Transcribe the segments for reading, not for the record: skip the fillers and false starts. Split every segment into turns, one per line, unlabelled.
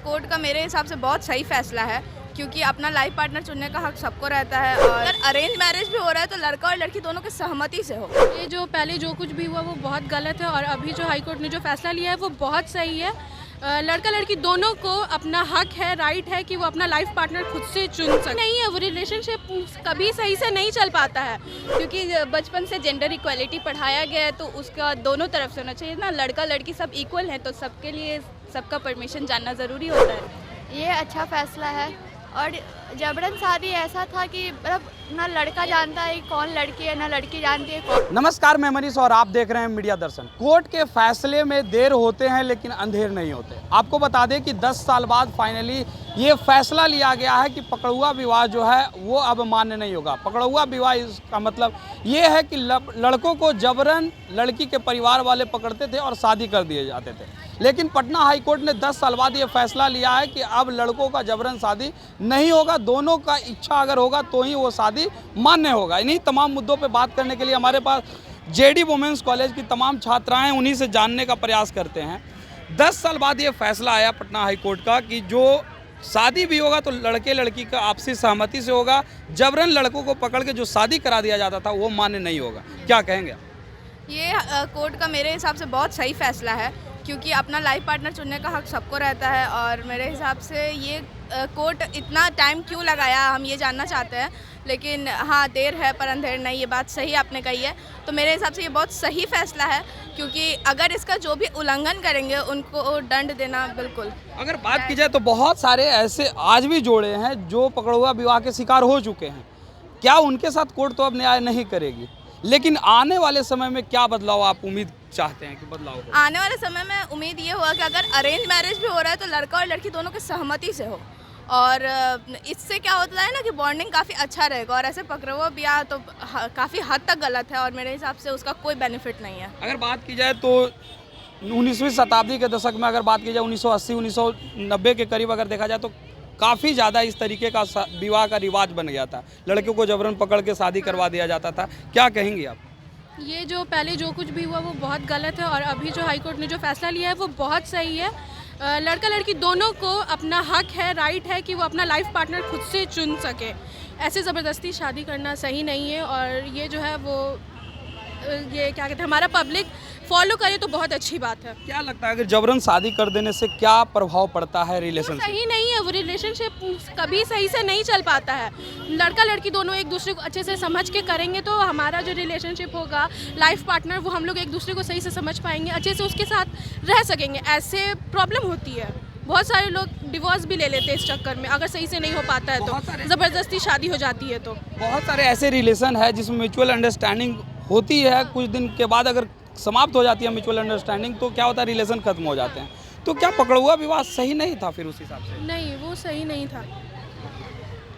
Court का मेरे हिसाब से बहुत सही फैसला है, क्योंकि अपना लाइफ पार्टनर चुनने का हक सबको रहता है। और अगर अरेंज मैरिज भी हो रहा है तो लड़का और लड़की दोनों की सहमति से हो।
ये जो पहले जो कुछ भी हुआ वो बहुत गलत है और अभी जो हाई कोर्ट ने जो फैसला लिया है वो बहुत सही है। लड़का लड़की दोनों को अपना हक है, राइट है कि वो अपना लाइफ पार्टनर खुद से चुन सके। नहीं है वो रिलेशनशिप कभी सही से नहीं चल पाता है, क्योंकि बचपन से जेंडर इक्वालिटी पढ़ाया गया है, तो उसका दोनों तरफ से होना चाहिए ना। लड़का लड़की सब इक्वल हैं, तो सबके लिए सबका परमिशन जानना ज़रूरी होता है।
ये अच्छा फैसला है। और जबरन शादी ऐसा था कि मतलब ना लड़का जानता है कौन लड़की है, ना लड़की जानती है कौन।
नमस्कार, मैं मनीष और आप देख रहे हैं मीडिया दर्शन। कोर्ट के फैसले में देर होते हैं लेकिन अंधेर नहीं होते। आपको बता दें कि 10 साल बाद फाइनली ये फैसला लिया गया है कि पकड़ुआ विवाह जो है वो अब मान्य नहीं होगा। पकड़ुआ विवाह इसका मतलब ये है कि लड़कों को जबरन लड़की के परिवार वाले पकड़ते थे और शादी कर दिए जाते थे, लेकिन पटना हाई कोर्ट ने 10 साल बाद ये फैसला लिया है कि अब लड़कों का जबरन शादी नहीं होगा, दोनों का इच्छा अगर होगा तो ही वो शादी मान्य होगा। इन्हीं तमाम मुद्दों पे बात करने के लिए हमारे पास जेडी वुमेन्स कॉलेज की तमाम छात्राएं उन्हीं से जानने का प्रयास करते हैं। 10 साल बाद ये फैसला आया पटना हाई कोर्ट का कि जो शादी भी होगा तो लड़के लड़की का आपसी सहमति से होगा, जबरन लड़कों को पकड़ के जो शादी करा दिया जाता था वो मान्य नहीं होगा। क्या कहेंगे?
ये कोर्ट का मेरे हिसाब से बहुत सही फैसला है, क्योंकि अपना लाइफ पार्टनर चुनने का हक सबको रहता है। और मेरे हिसाब से ये कोर्ट इतना टाइम क्यों लगाया हम ये जानना चाहते हैं, लेकिन हाँ, देर है पर अंधेर नहीं, ये बात सही आपने कही है। तो मेरे हिसाब से ये बहुत सही फैसला है, क्योंकि अगर इसका जो भी उल्लंघन करेंगे उनको दंड देना बिल्कुल।
अगर बात की जाए तो बहुत सारे ऐसे आज भी जोड़े हैं जो पकड़ुआ विवाह के शिकार हो चुके हैं। क्या उनके साथ कोर्ट तो अब न्याय नहीं करेगी, लेकिन आने वाले समय में क्या बदलाव आप उम्मीद चाहते हैं कि बदलाव हो?
आने वाले समय में उम्मीद ये होगा कि अगर अरेंज मैरिज भी हो रहा है तो लड़का और लड़की दोनों की सहमति से हो। और इससे क्या होता है ना कि बॉन्डिंग काफ़ी अच्छा रहेगा। और ऐसे पकड़ुआ ब्याह तो काफ़ी हद तक गलत है और मेरे हिसाब से उसका कोई बेनिफिट नहीं है।
अगर बात की जाए तो 19वीं शताब्दी के दशक में अगर बात की जाए 1980-1990 के करीब अगर देखा जाए तो काफ़ी ज़्यादा इस तरीके का विवाह का रिवाज बन गया था। लड़कियों को जबरन पकड़ के शादी करवा दिया जाता था। क्या कहेंगी आप?
ये जो पहले जो कुछ भी हुआ वो बहुत गलत है और अभी जो हाई कोर्ट ने जो फैसला लिया है वो बहुत सही है। लड़का लड़की दोनों को अपना हक है, राइट है कि वो अपना लाइफ पार्टनर खुद से चुन सके। ऐसे ज़बरदस्ती शादी करना सही नहीं है और ये जो है वो ये क्या कहते हैं हमारा पब्लिक फॉलो करे तो बहुत अच्छी बात है।
क्या लगता है अगर जबरन शादी कर देने से क्या प्रभाव पड़ता है रिलेशनशिप?
सही नहीं है वो रिलेशनशिप कभी सही से नहीं चल पाता है। लड़का लड़की दोनों एक दूसरे को अच्छे से समझ के करेंगे तो हमारा जो रिलेशनशिप होगा, लाइफ पार्टनर, वो हम लोग एक दूसरे को सही से समझ पाएंगे, अच्छे से उसके साथ रह सकेंगे। ऐसे प्रॉब्लम होती है, बहुत सारे लोग डिवोर्स भी ले लेते हैं इस चक्कर में, अगर सही से नहीं हो पाता है तो ज़बरदस्ती शादी हो जाती है। तो
बहुत सारे ऐसे रिलेशन है जिसमें म्यूचुअल अंडरस्टैंडिंग होती है, कुछ दिन के बाद अगर समाप्त हो जाती है म्यूचुअल अंडरस्टैंडिंग तो क्या होता है रिलेशन खत्म हो जाते हैं। तो क्या पकड़ुआ विवाह सही नहीं था फिर उस हिसाब से?
नहीं, वो सही नहीं था।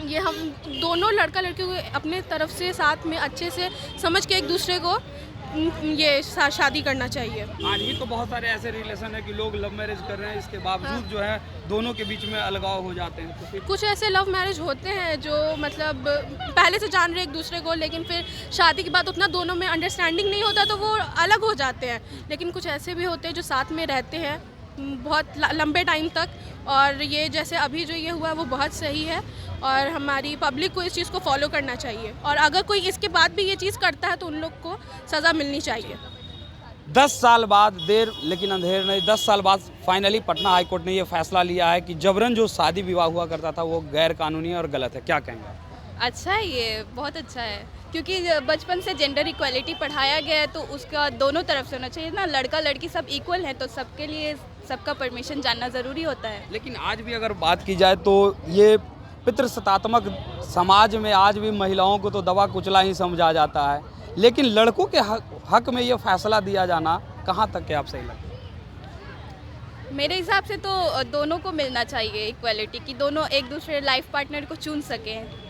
ये हम दोनों लड़का लड़की को अपने तरफ से साथ में अच्छे से समझ के एक दूसरे को ये शादी करना चाहिए।
आज भी तो बहुत सारे ऐसे रिलेशन है कि लोग लव मैरिज कर रहे हैं, इसके बावजूद जो है दोनों के बीच में अलगाव हो जाते हैं। तो फिर
कुछ ऐसे लव मैरिज होते हैं जो मतलब पहले से जान रहे एक दूसरे को, लेकिन फिर शादी के बाद उतना दोनों में अंडरस्टैंडिंग नहीं होता तो वो अलग हो जाते हैं। लेकिन कुछ ऐसे भी होते हैं जो साथ में रहते हैं बहुत लंबे टाइम तक। और ये जैसे अभी जो ये हुआ वो बहुत सही है और हमारी पब्लिक को इस चीज़ को फॉलो करना चाहिए। और अगर कोई इसके बाद भी ये चीज़ करता है तो उन लोग को सज़ा मिलनी चाहिए।
10 साल बाद देर लेकिन अंधेर नहीं, 10 साल बाद फाइनली पटना हाई कोर्ट ने ये फैसला लिया है कि जबरन जो शादी विवाह हुआ करता था वो गैर कानूनी और गलत है। क्या कहेंगे?
अच्छा है, ये बहुत अच्छा है, क्योंकि बचपन से जेंडर इक्वालिटी पढ़ाया गया है तो उसका दोनों तरफ से होना चाहिए ना। लड़का लड़की सब इक्वल हैं, तो सबके लिए सबका परमिशन जानना ज़रूरी होता है।
लेकिन आज भी अगर बात की जाए तो ये पितृसत्तात्मक समाज में आज भी महिलाओं को तो दबा कुचला ही समझा जाता है, लेकिन लड़कों के हक में ये फैसला दिया जाना कहाँ तक है आप सही लगता है?
मेरे हिसाब से तो दोनों को मिलना चाहिए इक्वालिटी, कि दोनों एक दूसरे लाइफ पार्टनर को चुन सकें।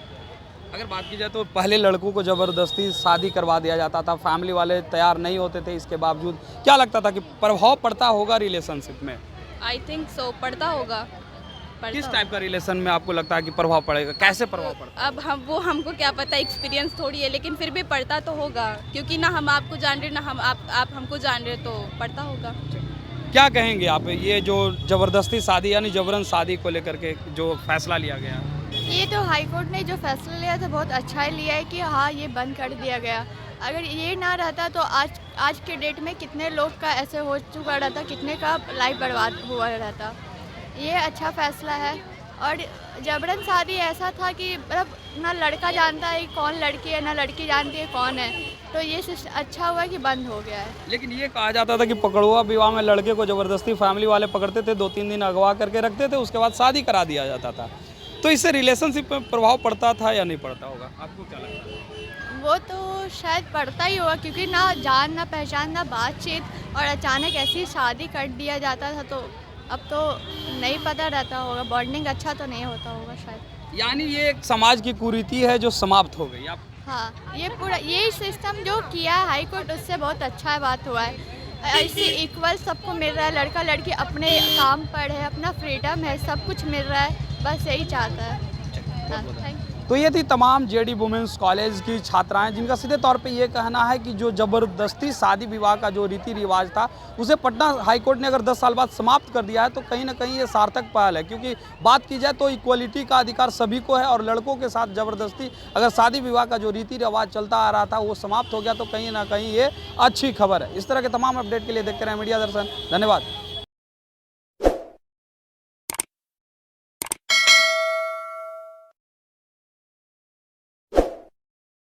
अगर बात की जाए तो पहले लड़कों को ज़बरदस्ती शादी करवा दिया जाता था, फैमिली वाले तैयार नहीं होते थे, इसके बावजूद क्या लगता था कि प्रभाव पड़ता होगा रिलेशनशिप में?
आई थिंक सो पड़ता होगा।
किस टाइप का रिलेशन में आपको लगता है कि प्रभाव पड़ेगा? कैसे प्रभाव पड़ता?
अब हमको क्या पता, एक्सपीरियंस थोड़ी है, लेकिन फिर भी पड़ता तो होगा, क्योंकि ना हम आपको जान रहे ना आप हमको जान रहे, तो पड़ता होगा।
क्या कहेंगे आप ये जो ज़बरदस्ती शादी यानी जबरन शादी को लेकर के जो फैसला लिया गया है?
ये तो हाई कोर्ट ने जो फैसला लिया था बहुत अच्छा ही लिया है कि हाँ ये बंद कर दिया गया। अगर ये ना रहता तो आज के डेट में कितने लोग का ऐसे हो चुका रहता, कितने का लाइफ बर्बाद हुआ रहता। ये अच्छा फैसला है। और जबरन शादी ऐसा था कि मतलब ना लड़का जानता है कौन लड़की है, ना लड़की जानती है कौन है, तो ये अच्छा हुआ कि बंद हो गया है।
लेकिन ये कहा जाता था कि पकड़ुआ विवाह में लड़के को ज़बरदस्ती फैमिली वाले पकड़ते थे, 2-3 दिन अगवा करके रखते थे, उसके बाद शादी करा दिया जाता था। तो इससे रिलेशनशिप पे प्रभाव पड़ता था या नहीं पड़ता होगा, आपको क्या लगता है?
वो तो शायद पड़ता ही होगा, क्योंकि ना जान ना पहचान ना बातचीत, और अचानक ऐसी शादी कर दिया जाता था, तो अब तो नहीं पता रहता होगा, बॉन्डिंग अच्छा तो नहीं होता होगा शायद।
यानी ये एक समाज की कुरीति है जो समाप्त हो गई। आप
हाँ, ये पूरा ये सिस्टम जो किया है हाई कोर्ट, उससे बहुत अच्छा बात हुआ है। ऐसे इक्वल सबको मिल रहा है, लड़का लड़की अपने काम पर है, अपना फ्रीडम है, सब कुछ मिल रहा है, बस यही चाहता है। हाँ, थैंक यू।
तो ये थी तमाम जेडी वुमेंस कॉलेज की छात्राएं जिनका सीधे तौर पे ये कहना है कि जो ज़बरदस्ती शादी विवाह का जो रीति रिवाज था उसे पटना हाई कोर्ट ने अगर 10 साल बाद समाप्त कर दिया है तो कहीं ना कहीं ये सार्थक पहल है, क्योंकि बात की जाए तो इक्वलिटी का अधिकार सभी को है और लड़कों के साथ ज़बरदस्ती अगर शादी विवाह का जो रीति रिवाज चलता आ रहा था वो समाप्त हो गया तो कहीं ना कहीं ये अच्छी खबर है। इस तरह के तमाम अपडेट के लिए देखते रहें मीडिया दर्शन। धन्यवाद।